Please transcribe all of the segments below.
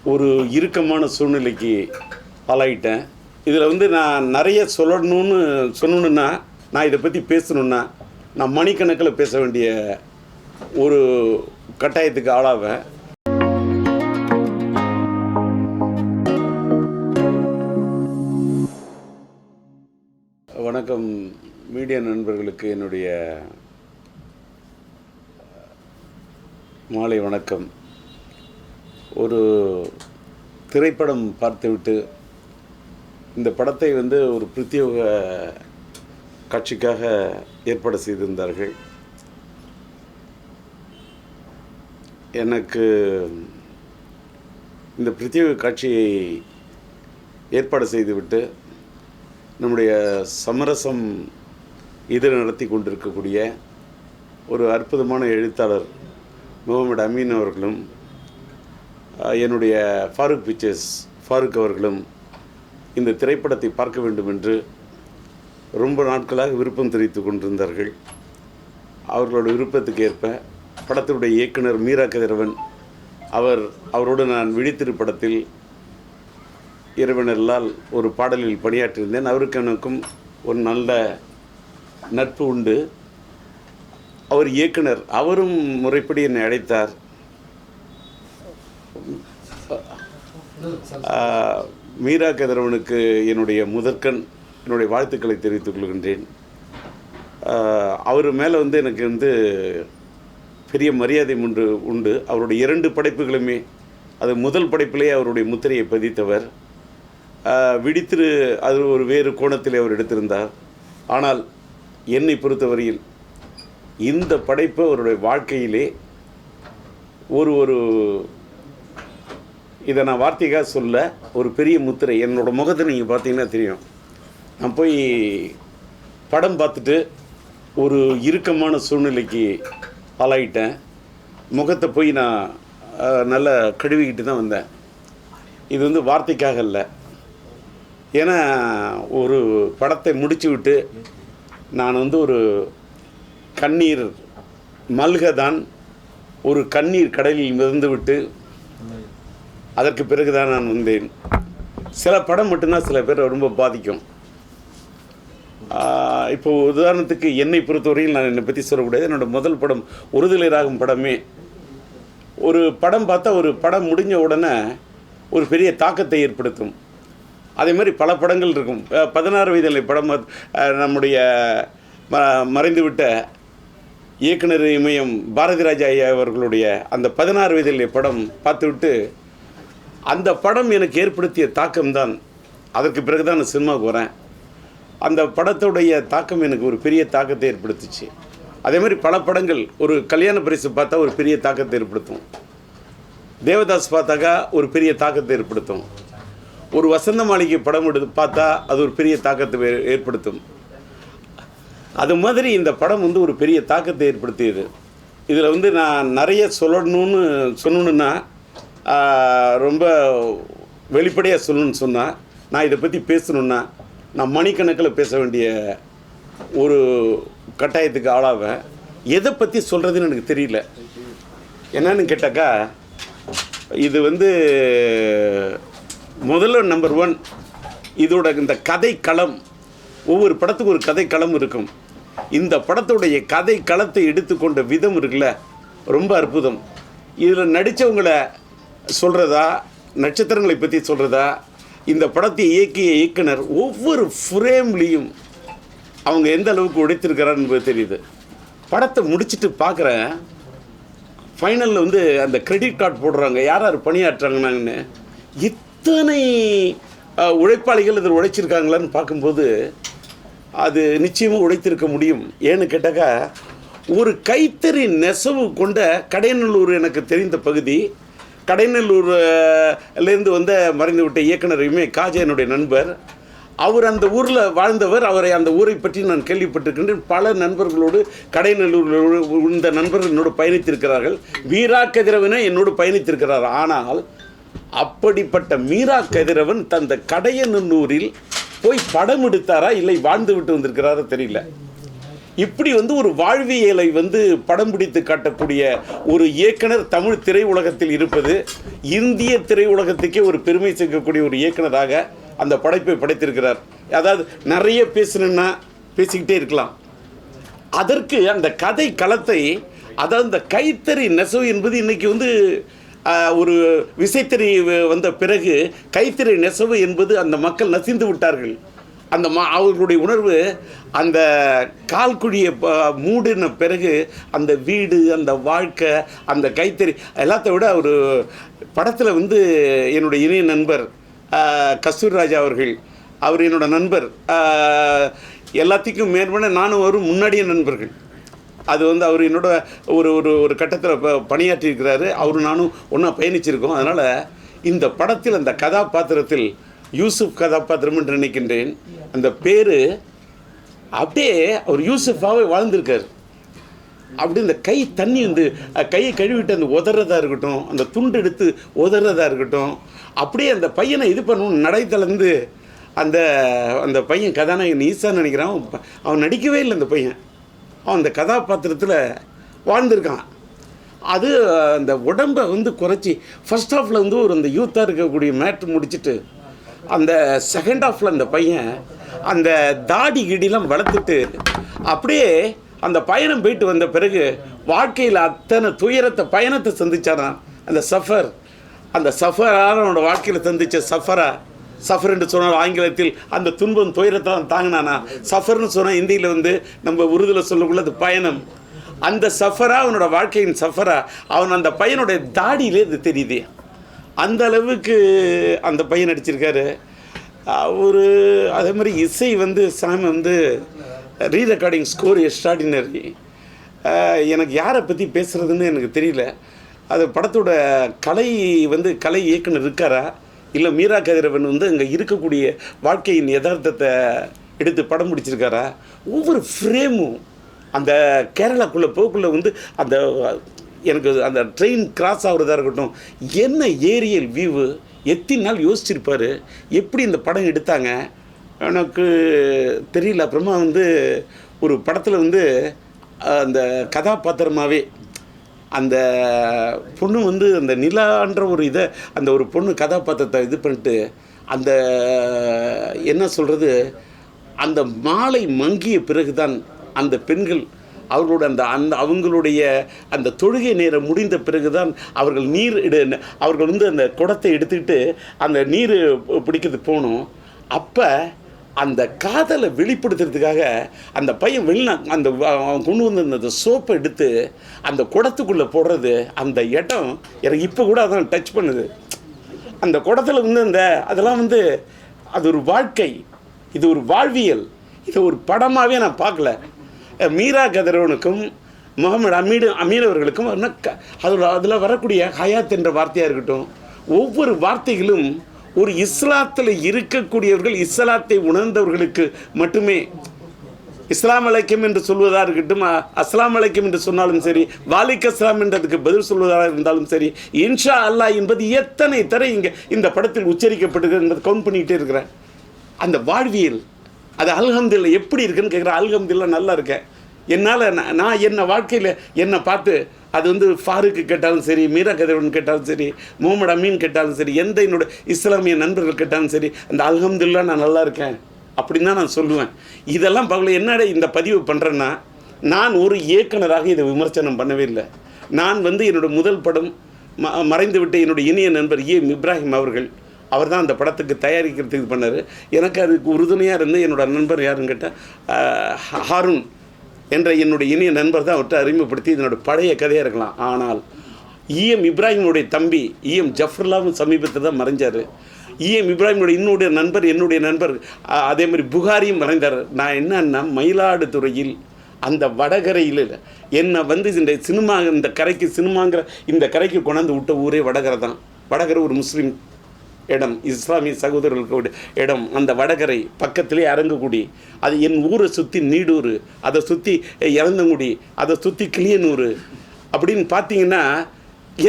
ஒரு இறுக்கமான சூழ்நிலைக்கு ஆளாயிட்டேன். இதில் நான் நிறைய சொல்லணுன்னா நான் இதை பற்றி பேசணுன்னா நான் மணிக்கணக்கில் பேச வேண்டிய ஒரு கட்டாயத்துக்கு ஆளாவேன். வணக்கம் மீடியா நண்பர்களுக்கு என்னுடைய மாலை வணக்கம். ஒரு திரைப்படம் பார்த்துவிட்டு இந்த படத்தை ஒரு பிரத்யேக காட்சிக்காக ஏற்பாடு செய்திருந்தார்கள். எனக்கு இந்த பிரத்யேக காட்சியை ஏற்பாடு செய்துவிட்டு நம்முடைய சமரசம் இது நடத்தி கொண்டிருக்கக்கூடிய ஒரு அற்புதமான எழுத்தாளர் முகமது அமீன் அவர்களும் என்னுடைய ஃபாரூக் பிக்சர்ஸ் ஃபாரூக் அவர்களும் இந்த திரைப்படத்தை பார்க்க வேண்டும் என்று ரொம்ப நாட்களாக விருப்பம் தெரிவித்து கொண்டிருந்தார்கள். அவர்களோட விருப்பத்துக்கு ஏற்ப படத்தினுடைய இயக்குனர் மீரா கதிரவன் அவரோடு நான் விழித்திரு படத்தில் இறைவனர்களால் ஒரு பாடலில் பணியாற்றியிருந்தேன். அவருக்கு எனக்கும் ஒரு நல்ல நட்பு உண்டு. அவர் இயக்குனர், அவரும் முறைப்படி என்னை அழைத்தார். மீரா கதிரவனுக்கு என்னுடைய என்னுடைய வாழ்த்துக்களை தெரிவித்துக் கொள்கின்றேன். அவர் மேலே எனக்கு பெரிய மரியாதை உண்டு. அவருடைய 2 படைப்புகளுமே, அது முதல் படைப்பிலேயே அவருடைய முத்திரையை பதித்தவர். விழித்திரு அது ஒரு வேறு கோணத்தில் அவர் எடுத்திருந்தார். ஆனால் என்னை பொறுத்தவரையில் இந்த படைப்பு அவருடைய வாழ்க்கையிலே ஒரு இதை நான் வார்த்தைக்காக சொல்ல ஒரு பெரிய முத்திரை. என்னோடய முகத்தை நீங்கள் பார்த்தீங்கன்னா தெரியும். நான் போய் படம் பார்த்துட்டு ஒரு இறுக்கமான சூழ்நிலைக்கு ஆளாயிட்டேன். முகத்தை போய் நான் நல்லா கழுவிக்கிட்டு தான் வந்தேன். இது வார்த்தைக்காக இல்லை. ஏன்னா ஒரு படத்தை முடிச்சு விட்டு நான் ஒரு கண்ணீர் மல்கதான் ஒரு கண்ணீர் கடலில் மிதந்து விட்டு அதற்கு பிறகு தான் நான் வந்தேன். சில படம் மட்டும்தான் சில பேர் ரொம்ப பாதிக்கும். இப்போ உதாரணத்துக்கு என்னை பொறுத்தவரையில் நான் என்னை பற்றி சொல்லக்கூடாது. என்னோடய முதல் படம் ஒருதலை ராகம் படமே ஒரு படம் பார்த்தா ஒரு படம் முடிஞ்ச உடனே ஒரு பெரிய தாக்கத்தை ஏற்படுத்தும். அதே மாதிரி பல படங்கள் இருக்கும். 16 வயதில் படம் நம்முடைய மறைந்துவிட்ட இயக்குனர் இமயம் பாரதி ராஜா ஐயா அவர்களுடைய அந்த 16 வயதில் படம் பார்த்துவிட்டு அந்த படம் எனக்கு ஏற்படுத்திய தாக்கம்தான். அதற்கு பிறகு தான் நான் சினிமாவுக்கு வரேன். அந்த படத்துடைய தாக்கம் எனக்கு ஒரு பெரிய தாக்கத்தை ஏற்படுத்துச்சு. அதே மாதிரி பல படங்கள், ஒரு கல்யாண பரிசு பார்த்தா ஒரு பெரிய தாக்கத்தை ஏற்படுத்தும். தேவதாஸ் பார்த்தாக்கா ஒரு பெரிய தாக்கத்தை ஏற்படுத்தும். ஒரு வசந்த மாளிகை படம் பார்த்தா அது ஒரு பெரிய தாக்கத்தை ஏற்படுத்தும். அது மாதிரி இந்த படம் ஒரு பெரிய தாக்கத்தை ஏற்படுத்தியது. இதில் நான் நிறைய சொல்லணுன்னா ரொம்ப வெளிப்படையாக சொல்லணும்னு சொன்னால் நான் இதை பற்றி பேசணுன்னா நான் மணிக்கணக்கில் பேச வேண்டிய ஒரு கட்டாயத்துக்கு ஆளாவேன். எதை பற்றி சொல்கிறதுன்னு எனக்கு தெரியல. என்னன்னு கேட்டாக்கா, இது முதல்ல நம்பர் 1 இதோட இந்த கதை களம். ஒவ்வொரு படத்துக்கு ஒரு கதை களம் இருக்கும். இந்த படத்துடைய கதை களத்தை எடுத்துக்கொண்ட விதம் இருக்குல்ல, ரொம்ப அற்புதம். இதில் நடித்தவங்களை சொல்கிறதா, நட்சத்திரங்களை பற்றி சொல்கிறதா, இந்த படத்தை இயக்கிய இயக்குனர் ஒவ்வொரு ஃப்ரேம்லேயும் அவங்க எந்த அளவுக்கு உடைத்திருக்கிறார் என்பது தெரியுது. படத்தை முடிச்சுட்டு பார்க்குறேன், ஃபைனலில் அந்த கிரெடிட் கார்டு போடுறாங்க, யார் யார் பணியாற்றுறாங்கன்னு. இத்தனை உழைப்பாளிகள் இதில் உழைச்சிருக்காங்களான்னு பார்க்கும்போது அது நிச்சயமாக உழைத்திருக்க முடியும். ஏன்னு கேட்டாக்கா, ஒரு கைத்தறி நெசவு கொண்ட கடையநல்லூர் எனக்கு தெரிந்த பகுதி. கடையநல்லூர்லேருந்து மறைந்து விட்ட இயக்குனர் காஜா என்னுடைய நண்பர். அவர் அந்த ஊரில் வாழ்ந்தவர். அவரை அந்த ஊரை பற்றி நான் கேள்விப்பட்டிருக்கின்றேன். பல நண்பர்களோடு கடையநல்லூர் இந்த நண்பர்கள் என்னோடு பயணித்திருக்கிறார்கள். மீரா கதிரவனை என்னோடு பயணித்திருக்கிறார். ஆனால் அப்படிப்பட்ட மீரா கதிரவன் தந்த கடையநல்லூரில் போய் படம் எடுத்தாரா இல்லை வாழ்ந்து விட்டு வந்திருக்கிறாரோ தெரியல. இப்படி வந்து ஒரு வாழ்வியலை வந்து படம் பிடித்து காட்டக்கூடிய ஒரு இயக்குனர் தமிழ் திரையுலகத்தில் இருப்பது இந்திய திரையுலகத்துக்கே ஒரு பெருமை சேர்க்கக்கூடிய ஒரு இயக்குனராக அந்த படைப்பை படைத்திருக்கிறார். அதாவது நிறைய பேசணுன்னா பேசிக்கிட்டே இருக்கலாம். அதற்கு அந்த கதை களத்தை, அதாவது இந்த கைத்தறி நெசவு என்பது இன்றைக்கி வந்து ஒரு விசைத்தறி வந்த பிறகு கைத்தறி நெசவு என்பது அந்த மக்கள் நசிந்து விட்டார்கள். அந்த அவர்களுடைய உணர்வு அந்த கால்குழியை மூடின பிறகு அந்த வீடு, அந்த வாழ்க்கை, அந்த கைத்தறி எல்லாத்த விட ஒரு படத்தில் வந்து என்னுடைய இணைய நண்பர் கஸ்தூரி ராஜா அவர்கள், அவர் என்னோட நண்பர், எல்லாத்துக்கும் மேற்பட நானும் ஒரு முன்னாடிய நண்பர்கள். அது வந்து அவர் என்னோட ஒரு ஒரு ஒரு கட்டத்தில் பணியாற்றியிருக்கிறாரு. அவரும் நானும் ஒன்றா பயணிச்சிருக்கோம். அதனால் இந்த படத்தில் அந்த கதாபாத்திரத்தில் யூசுப் கதாபாத்திரம் என்று நினைக்கின்றேன். அந்த பேர் அப்படியே அவர் யூசுஃபாகவே வாழ்ந்திருக்கார். அப்படி இந்த கை தண்ணி வந்து கையை கழுவிட்டு அந்த உதறதா இருக்கட்டும், அந்த துண்டு எடுத்து உதறதா இருக்கட்டும், அப்படியே அந்த பையனை இது பண்ணணும் நடைத்தளர்ந்து அந்த அந்த பையன் கதாநாயகன் ஈசான்னு நினைக்கிறான். அவன் நடிக்கவே இல்லை. அந்த பையன் அவன் அந்த கதாபாத்திரத்தில் வாழ்ந்திருக்கான். அது அந்த உடம்பை வந்து குறைச்சி ஃபர்ஸ்ட் ஹாஃபில் வந்து ஒரு அந்த யூத்தாக இருக்கக்கூடிய மேட்ரு முடிச்சுட்டு அந்த செகண்ட் ஹாஃபில் அந்த பையன் அந்த தாடி கிடிலாம் வளர்த்துட்டு அப்படியே அந்த பயணம் போயிட்டு வந்த பிறகு வாழ்க்கையில் அத்தனை துயரத்தை பயணத்தை சந்திச்சாரான். அந்த சஃபர், அந்த சஃபரால் அவனோட வாழ்க்கையில் சந்தித்த சஃபர் என்று சொன்னால் ஆங்கிலத்தில் அந்த துன்பம் துயரத்தை தான் தாங்கினானா. சஃபர்னு சொன்னால் இந்தியில் வந்து நம்ம உருதுல சொல்லக்குள்ள அது பயணம். அந்த சஃபரா அவனோட வாழ்க்கையின் சஃபரா அவன் அந்த பையனுடைய தாடியிலே இது தெரியுது. அந்த அளவுக்கு அந்த பையன் நடிச்சிருக்காரு. ஒரு அதே மாதிரி இசை வந்து சாமி வந்து ரீரெக்கார்டிங் ஸ்கோர் எக்ஸ்ட்ராடினரி. எனக்கு யாரை பற்றி பேசுகிறதுன்னு எனக்கு தெரியல. அது படத்தோட கலை வந்து கலை இயக்குனர் இருக்காரா, இல்லை மீரா கதிரவன் வந்து அங்கே இருக்கக்கூடிய வாழ்க்கையின் யதார்த்தத்தை எடுத்து படம் முடிச்சிருக்காரா. ஒவ்வொரு ஃப்ரேமும் அந்த கேரளாக்குள்ளே போக்குள்ளே வந்து அந்த எனக்கு அந்த ட்ரெயின் கிராஸ் ஆகுறதா இருக்கட்டும், என்ன ஏரியல் வியூவு, எத்தனை நாள் யோசிச்சிருப்பார், எப்படி இந்த படம் எடுத்தாங்க எனக்கு தெரியல. அப்புறமா வந்து ஒரு படத்தில் வந்து அந்த கதாபாத்திரமாகவே அந்த பொண்ணு வந்து அந்த நிலான்ற ஒரு இதை அந்த ஒரு பொண்ணு கதாபாத்திரத்தை இது பண்ணிட்டு அந்த என்ன சொல்கிறது, அந்த மாலை மங்கிய பிறகுதான் அந்த பெண்கள் அவர்களோட அந்த அவங்களுடைய அந்த தொழுகை நேரம் முடிந்த பிறகுதான் அவர்கள் அவர்கள் வந்து அந்த குடத்தை எடுத்துக்கிட்டு அந்த நீர் பிடிக்கிறதுக்கு போகணும். அப்போ அந்த காதலை வெளிப்படுத்துறதுக்காக அந்த பையன் அந்த அவன் கொண்டு வந்து அந்த சோப்பை எடுத்து அந்த குடத்துக்குள்ளே போடுறது, அந்த இடம் எனக்கு இப்போ கூட அதான் டச் பண்ணுது. அந்த குடத்தில் வந்து அதெல்லாம் வந்து அது ஒரு வாழ்க்கை, இது ஒரு வாழ்வியல், இது ஒரு படமாகவே நான் பார்க்கல. மீரா கதிரவனுக்கும் முகமது அமீன் அவர்களுக்கும் அதில் வரக்கூடிய ஹயாத் என்ற வார்த்தையாக இருக்கட்டும், ஒவ்வொரு வார்த்தைகளும் ஒரு இஸ்லாத்தில் இருக்கக்கூடியவர்கள், இஸ்லாத்தை உணர்ந்தவர்களுக்கு மட்டுமே இஸ்லாம் அலைக்கும் என்று சொல்வதாக இருக்கட்டும், அஸ்லாம் அலைக்கும் என்று சொன்னாலும் சரி, வாலிக் அஸ்லாம் என்றதுக்கு பதில் சொல்வதாக இருந்தாலும் சரி, இன்ஷா அல்லாஹ் என்பது எத்தனை தர இங்கே இந்த படத்தில் உச்சரிக்கப்பட்டது என்பதை கவுண்ட் பண்ணிக்கிட்டே இருக்கிறேன். அந்த வாழ்வியல் அது அல்ஹம்துலில்லா எப்படி இருக்குன்னு கேட்குறேன். அல்ஹம்துலில்லா நல்லா இருக்கேன். என்னால் நான் என்ன வாழ்க்கையில் என்னை பார்த்து அது வந்து ஃபாருக்கு கேட்டாலும் சரி, மீரா கதிரவன் கேட்டாலும் சரி, முகமது அமீன் கேட்டாலும் சரி, எந்த என்னோட இஸ்லாமிய நண்பர்கள் கேட்டாலும் சரி, அந்த அல்ஹம்துலில்லா நான் நல்லா இருக்கேன் அப்படின்னு தான் நான் சொல்லுவேன். இதெல்லாம் பார்க்கல. என்னடா இந்த பதிவு பண்ணுறேன்னா, நான் ஒரு இயக்குனராக இதை விமர்சனம் பண்ணவே இல்லை. நான் வந்து என்னோடய முதல் படம் மறைந்து விட்ட என்னுடைய இனிய நண்பர் இப்ராஹிம் அவர்கள், அவர் தான் அந்த படத்துக்கு தயாரிக்கிறதுக்கு இது பண்ணார். எனக்கு அதுக்கு உறுதுணையாக இருந்து என்னோட நண்பர் யாருன்னு கேட்டால் ஹாரூன் என்ற என்னுடைய இனிய நண்பர் தான் அவர்கிட்ட அறிமுகப்படுத்தி இதனோட பழைய கதையாக இருக்கலாம். ஆனால் இப்ராஹிமுடைய தம்பி ஜஃபர்லாவும் சமீபத்தில் தான் மறைஞ்சார். இப்ராஹிமுடைய என்னுடைய நண்பர் அதே மாதிரி புகாரியும் மறைந்தார். நான் என்னன்னா மயிலாடுதுறையில் அந்த வடகரையில் என்னை வந்து இந்த சினிமா இந்த கரைக்கு சினிமாங்கிற இந்த கரைக்கு கொண்டாந்து விட்ட ஊரே வடகரை தான். வடகரை ஒரு முஸ்லீம் இடம், இஸ்லாமிய சகோதரர்களுக்கு இடம். அந்த வடகரை பக்கத்திலே அரங்குக்குடி, அது என் ஊரை சுற்றி நீடூர், அதை சுற்றி இறந்தங்குடி, அதை சுற்றி கிளியனூர் அப்படின்னு பார்த்தீங்கன்னா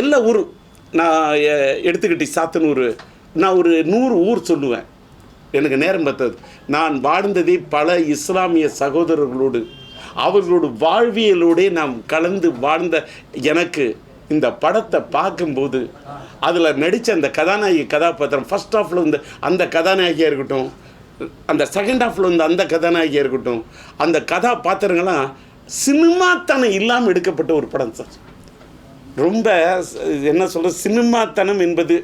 எல்லா ஊரும் நான் எடுத்துக்கிட்டு சாத்தனூர், நான் ஒரு 100 ஊர் சொல்லுவேன். எனக்கு நேரம் பார்த்தது. நான் வாழ்ந்ததே பல இஸ்லாமிய சகோதரர்களோடு. அவர்களோட வாழ்வியலோடே நாம் கலந்து வாழ்ந்த எனக்கு இந்த படத்தை பார்க்கும்போது அதில் நடித்த அந்த கதாநாயகி கதாபாத்திரம் ஃபர்ஸ்ட் ஹாஃபில் வந்து அந்த கதாநாயகியாக இருக்கட்டும், அந்த செகண்ட் ஹாஃபில் வந்து அந்த கதாநாயகியாக இருக்கட்டும், அந்த கதாபாத்திரங்கள்லாம் சினிமாத்தனம் இல்லாமல் எடுக்கப்பட்ட ஒரு படம் சார். ரொம்ப என்ன சொல்கிற, சினிமாத்தனம் என்பது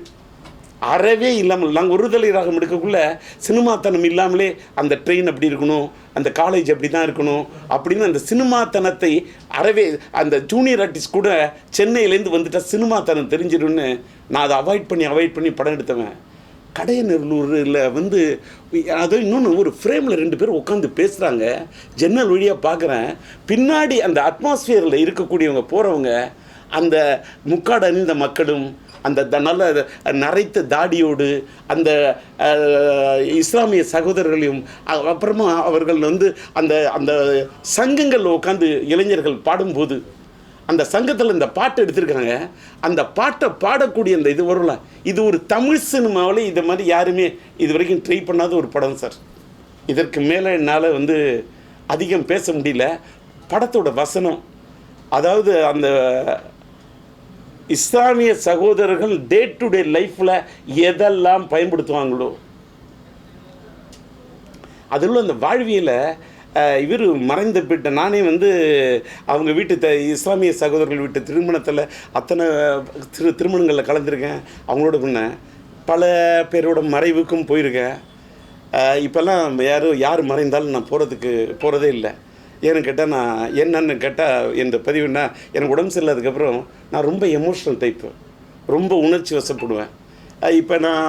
அறவே இல்லாமல், நாங்கள் ஒருதலை ராகம் எடுக்கக்குள்ள சினிமாத்தனம் இல்லாமலே அந்த ட்ரெயின் அப்படி இருக்கணும், அந்த காலேஜ் அப்படி தான் இருக்கணும் அப்படின்னு அந்த சினிமாத்தனத்தை அறவே, அந்த ஜூனியர் ஆர்டிஸ்ட் கூட சென்னையிலேருந்து வந்துட்டால் சினிமாத்தனம் தெரிஞ்சிடும்னு நான் அதை அவாய்ட் பண்ணி படம் எடுத்தவன். கடையநல்லூரில் வந்து அது இன்னொன்று, ஒரு ஃப்ரேமில் 2 பேர் உட்காந்து பேசுகிறாங்க, ஜன்னல் வழியாக பார்க்குறேன், பின்னாடி அந்த அட்மாஸ்ஃபியரில் இருக்கக்கூடியவங்க போகிறவங்க, அந்த முக்காடு அணிந்த மக்களும் அந்த நல்ல நரைத்த தாடியோடு அந்த இஸ்லாமிய சகோதரர்களையும், அப்புறமா அவர்கள் வந்து அந்த அந்த சங்கங்களில் உட்காந்து இளைஞர்கள் பாடும்போது அந்த சங்கத்தில் இந்த பாட்டு எடுத்திருக்காங்க. அந்த பாட்டை பாடக்கூடிய அந்த இது வரும்ல, இது ஒரு தமிழ் சினிமாவில் இதை மாதிரி யாருமே இது வரைக்கும் ட்ரை பண்ணாத ஒரு படம் சார். இதற்கு மேலே என்னால் வந்து அதிகம் பேச முடியல. படத்தோட வசனம், அதாவது அந்த இஸ்லாமிய சகோதரர்கள் டே டு டே லைஃப்பில் எதெல்லாம் பயன்படுத்துவாங்களோ அதில் அந்த வாழ்வியலை இவர் மறைந்த போயிட்ட, நானே வந்து அவங்க வீட்டு இஸ்லாமிய சகோதரர்கள் வீட்டு திருமணத்தில் அத்தனை திருமணங்களில் கலந்துருக்கேன். அவங்களோட முன்ன பல பேரோட மறைவுக்கும் போயிருக்கேன். இப்போல்லாம் யார் மறைந்தாலும் நான் போகிறதே இல்லை. ஏன்னு கேட்டால், நான் என்னன்னு கேட்டால் இந்த பதிவுன்னா, எனக்கு உடம்பு சரியில்லாததுக்கப்புறம் நான் ரொம்ப எமோஷ்னல் டைப்பு, ரொம்ப உணர்ச்சி வசப்படுவேன். இப்போ நான்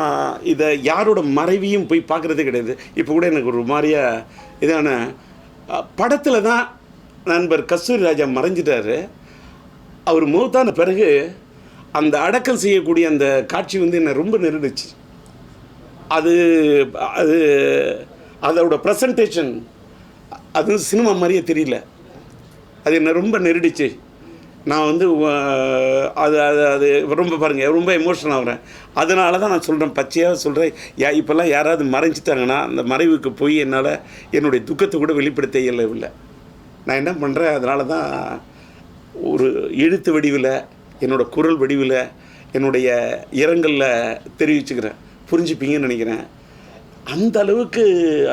இதை யாரோட மறைவையும் போய் பார்க்குறதே கிடையாது. இப்போ கூட எனக்கு ஒரு மாதிரியாக இதான படத்தில் தான் நண்பர் கஸ்தூரி ராஜா மறைஞ்சிட்டார். அவர் மூத்தான பிறகு அந்த அடக்கல் செய்யக்கூடிய அந்த காட்சி வந்து என்னை ரொம்ப நெருடுச்சு. அதோட ப்ரெசன்டேஷன் அது சினிமா மாதிரியே தெரியல. அது என்ன ரொம்ப நெருடிச்சு. நான் வந்து அது ரொம்ப பாருங்கள், ரொம்ப எமோஷனல் ஆகிறேன். அதனால தான் நான் சொல்கிறேன், பச்சையாக சொல்கிறேன். இப்போல்லாம் யாராவது மறைஞ்சிட்டாங்கன்னா அந்த மறைவுக்கு போய் என்னால் என்னுடைய துக்கத்தை கூட வெளிப்படுத்த இயலவில்லை. நான் என்ன பண்ணுறேன், அதனால தான் ஒரு எழுத்து வடிவில், என்னோடய குரல் வடிவில், என்னுடைய இரங்கலில் தெரிவிச்சுக்கிறேன். புரிஞ்சுப்பீங்கன்னு நினைக்கிறேன். அந்த அளவுக்கு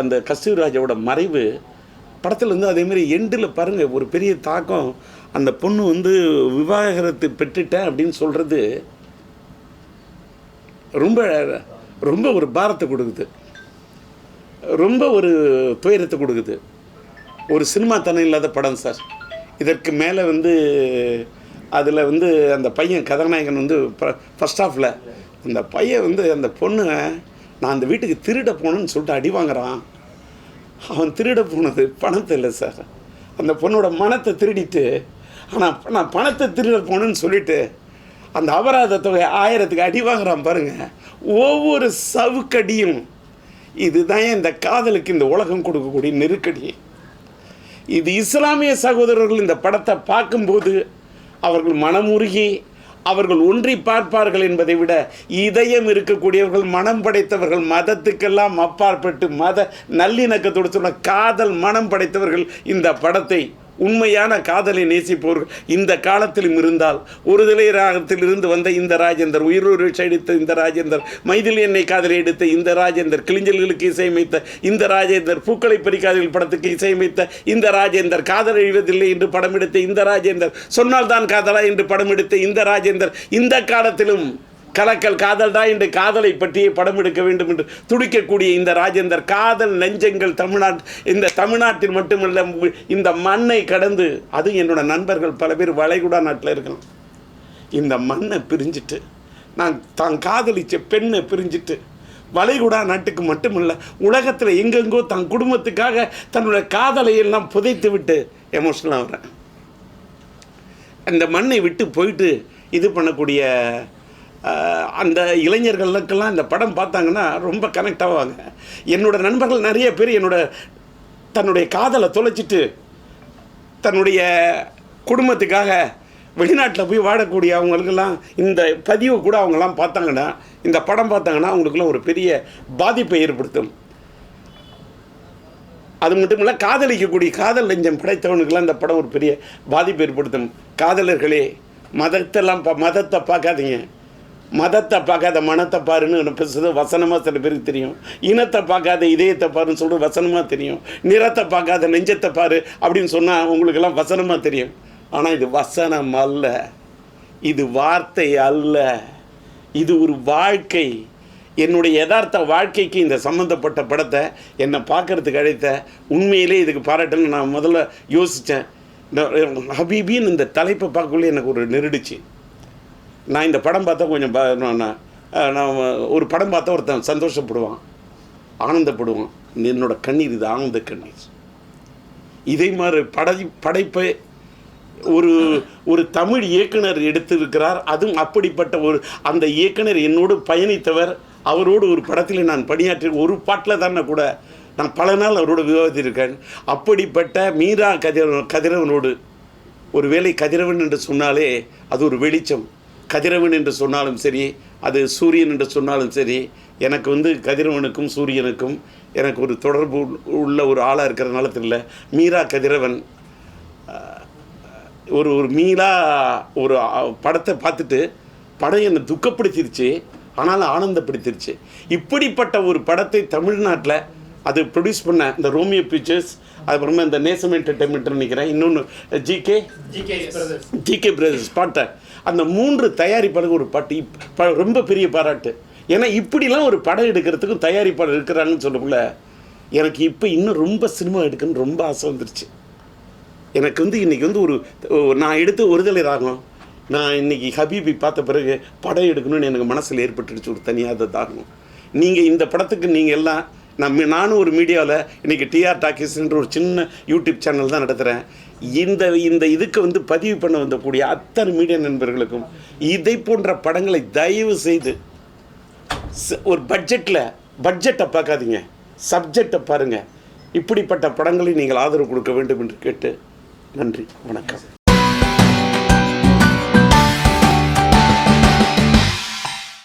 அந்த கஸ்தூரி ராஜாவோட மறைவு படத்தில் வந்து அதேமாதிரி எண்டில் பாருங்கள் ஒரு பெரிய தாக்கம். அந்த பொண்ணு வந்து விவாகரத்து பெற்றுட்டேன் அப்படின்னு சொல்கிறது ரொம்ப ரொம்ப ஒரு பாரத்தை கொடுக்குது, ரொம்ப ஒரு துயரத்தை கொடுக்குது. ஒரு சினிமா தனம் இல்லாத படம் சார். இதற்கு மேலே வந்து அதில் வந்து அந்த பையன் கதாநாயகன் வந்து ஃபர்ஸ்ட் ஹாஃபில் அந்த பையன் வந்து அந்த பொண்ணு, நான் அந்த வீட்டுக்கு திருட போனேன்னு சொல்லிட்டு அடி வாங்குறான். அவன் திருட போனது பணத்தை இல்லை சார், அந்த பொண்ணோட மனத்தை திருடிட்டு. ஆனால் நான் பணத்தை திருட போனேன்னு சொல்லிட்டு அந்த அபராத தொகை 1000க்கு அடி வாங்குறான் பாருங்கள். ஒவ்வொரு சவுக்கடியும் இதுதான் இந்த காதலுக்கு இந்த உலகம் கொடுக்கக்கூடிய நெருக்கடி. இது இஸ்லாமிய சகோதரர்கள் இந்த படத்தை பார்க்கும்போது அவர்கள் மனமுருகி அவர்கள் ஒன்றி பார்ப்பார்கள் என்பதை விட, இதயம் இருக்கக்கூடியவர்கள், மனம் படைத்தவர்கள், மதத்துக்கெல்லாம் அப்பாற்பட்டு மத நல்லிணக்கத்தோடு சொன்ன காதல் மனம் படைத்தவர்கள் இந்த படத்தை, உண்மையான காதலை நேசிப்பவர்கள் இந்த காலத்திலும் இருந்தால், ஒருதலை ராகத்தில் இருந்து வந்த இந்த ராஜேந்தர், உயிரோடு எடுத்த இந்த ராஜேந்தர், மைதிலி என்னை காதலை எடுத்த இந்த ராஜேந்தர், கிளிஞ்சல்களுக்கு இசையமைத்த இந்த ராஜேந்தர், பூக்களை பறிக்காதல் படத்துக்கு இசையமைத்த இந்த ராஜேந்தர், காதல் அழிவதில்லை என்று படம் எடுத்த இந்த ராஜேந்தர், சொன்னால் தான் காதலா என்று படம் எடுத்த இந்த ராஜேந்தர், இந்த காலத்திலும் கலக்கல் காதல்டா என்று காதலை பற்றியே படம் எடுக்க வேண்டும் என்று துடிக்கக்கூடிய இந்த ராஜேந்தர், காதல் நெஞ்சங்கள் இந்த தமிழ்நாட்டில் மட்டுமல்ல, இந்த மண்ணை கடந்து, அது என்னோட நண்பர்கள் பல பேர் வளைகுடா நாட்டில் இருக்கலாம், இந்த மண்ணை பிரிஞ்சிட்டு, நான் தான் காதலிச்ச பெண்ணை பிரிஞ்சிட்டு வளைகுடா நாட்டுக்கு மட்டுமல்ல உலகத்தில் எங்கெங்கோ தன் குடும்பத்துக்காக தன்னுடைய காதலை எல்லாம் புதைத்து விட்டு எமோஷனல் ஆகிறேன். அந்த மண்ணை விட்டு போயிட்டு இது பண்ணக்கூடிய அந்த இளைஞர்களுக்கெல்லாம் இந்த படம் பார்த்தாங்கன்னா ரொம்ப கனெக்ட் ஆவாங்க. என்னோடய நண்பர்கள் நிறைய பேர் தன்னுடைய காதலை தொலைச்சிட்டு தன்னுடைய குடும்பத்துக்காக வெளிநாட்டில் போய் வாழக்கூடிய அவங்களுக்கெல்லாம் இந்த பதிவை கூட அவங்கெல்லாம் பார்த்தாங்கன்னா, இந்த படம் பார்த்தாங்கன்னா அவங்களுக்கெல்லாம் ஒரு பெரிய பாதிப்பை ஏற்படுத்தும். அது மட்டும் இல்லை, காதலிக்கக்கூடிய காதல் நெஞ்சம் படைத்தவனுக்கெல்லாம் இந்த படம் ஒரு பெரிய பாதிப்பு ஏற்படுத்தும். காதலர்களே, மதத்தை பார்க்காதீங்க, மதத்தை பார்க்காத மனத்தை பாருன்னு பேசுறது வசனமாக சில பேருக்கு தெரியும். இனத்தை பார்க்காத இதயத்தை பாருன்னு சொல்கிறது வசனமாக தெரியும். நிறத்தை பார்க்காத நெஞ்சத்தை பாரு அப்படின்னு சொன்னால் உங்களுக்கெல்லாம் வசனமாக தெரியும். ஆனால் இது வசனம் அல்ல, இது வார்த்தை அல்ல, இது ஒரு வாழ்க்கை. என்னுடைய யதார்த்த வாழ்க்கைக்கு இந்த சம்மந்தப்பட்ட படத்தை என்னை பார்க்குறதுக்கு அழைத்த உண்மையிலே இதுக்கு பாராட்டன்னு நான் முதல்ல யோசித்தேன். ஹபீபின்னு இந்த தலைப்பை பார்க்கக்குள்ளே எனக்கு ஒரு நெருடிச்சு. நான் இந்த படம் பார்த்தா கொஞ்சம் நான் ஒரு படம் பார்த்தா ஒருத்தன் சந்தோஷப்படுவான், ஆனந்தப்படுவான். என்னோடய கண்ணீர் இது ஆனந்த கண்ணீர். இதே மாதிரி படைப்பை ஒரு தமிழ் இயக்குனர் எடுத்திருக்கிறார். அதுவும் அப்படிப்பட்ட அந்த இயக்குனர் என்னோடு பயணித்தவர். அவரோடு ஒரு படத்தில் நான் பணியாற்றி ஒரு பாட்டில் தானே கூட நான் பல நாள் அவரோட விவாதித்திருக்கேன். அப்படிப்பட்ட மீரா கதிரவனோடு, ஒரு வேளை கதிரவன் என்று சொன்னாலே அது ஒரு வெளிச்சம். கதிரவன் என்று சொன்னாலும் சரி, அது சூரியன் என்று சொன்னாலும் சரி, எனக்கு கதிரவனுக்கும் சூரியனுக்கும் எனக்கு ஒரு தொடர்பு உள்ள ஒரு ஆளாக இருக்கிறதுனால தெரியல. மீரா கதிரவன் ஒரு மீளா ஒரு படத்தை பார்த்துட்டு படம் என்னை துக்கப்படுத்திருச்சு, ஆனாலும் ஆனந்தப்படுத்திருச்சு. இப்படிப்பட்ட ஒரு படத்தை தமிழ்நாட்டில் அது ப்ரொடியூஸ் பண்ண இந்த ரோமியோ பிக்சர்ஸ், அதுக்கப்புறமா இந்த நேசம் என்டர்டைன்மெண்ட் நினைக்கிறேன், இன்னொன்று ஜிகே பிரதர்ஸ் பாட்டை, அந்த 3 தயாரிப்பாளருக்கு ஒரு பாட்டு ரொம்ப பெரிய பாராட்டு. ஏன்னா இப்படிலாம் ஒரு படம் எடுக்கிறதுக்கும் தயாரிப்பாளர் இருக்கிறாங்கன்னு சொல்லக்குள்ள எனக்கு இப்போ இன்னும் ரொம்ப சினிமா எடுக்கணும்னு ரொம்ப ஆசை வந்துருச்சு. எனக்கு இன்றைக்கி நான் எடுத்து ஒருதலை ராகம், நான் இன்றைக்கி ஹபீபி பார்த்த பிறகு படம் எடுக்கணும்னு எனக்கு மனசில் ஏற்பட்டுடுச்சு ஒரு தனியாக தாகம். நீங்கள் இந்த படத்துக்கு நீங்கள் எல்லாம் நானும் ஒரு மீடியாவில் இன்றைக்கி டிஆர் டாக்கீஸ்ன்ற ஒரு சின்ன யூடியூப் சேனல் தான் நடத்துகிறேன். இந்த இதுக்கு பதிவு பண்ண வந்தக்கூடிய அத்தனை மீடியா நண்பர்களுக்கும் இதை போன்ற படங்களை தயவு செய்து ஒரு பட்ஜெட்டை பார்க்காதீங்க, சப்ஜெக்டை பாருங்கள். இப்படிப்பட்ட படங்களை நீங்கள் ஆதரவு கொடுக்க வேண்டும் என்று கேட்டு நன்றி, வணக்கம்.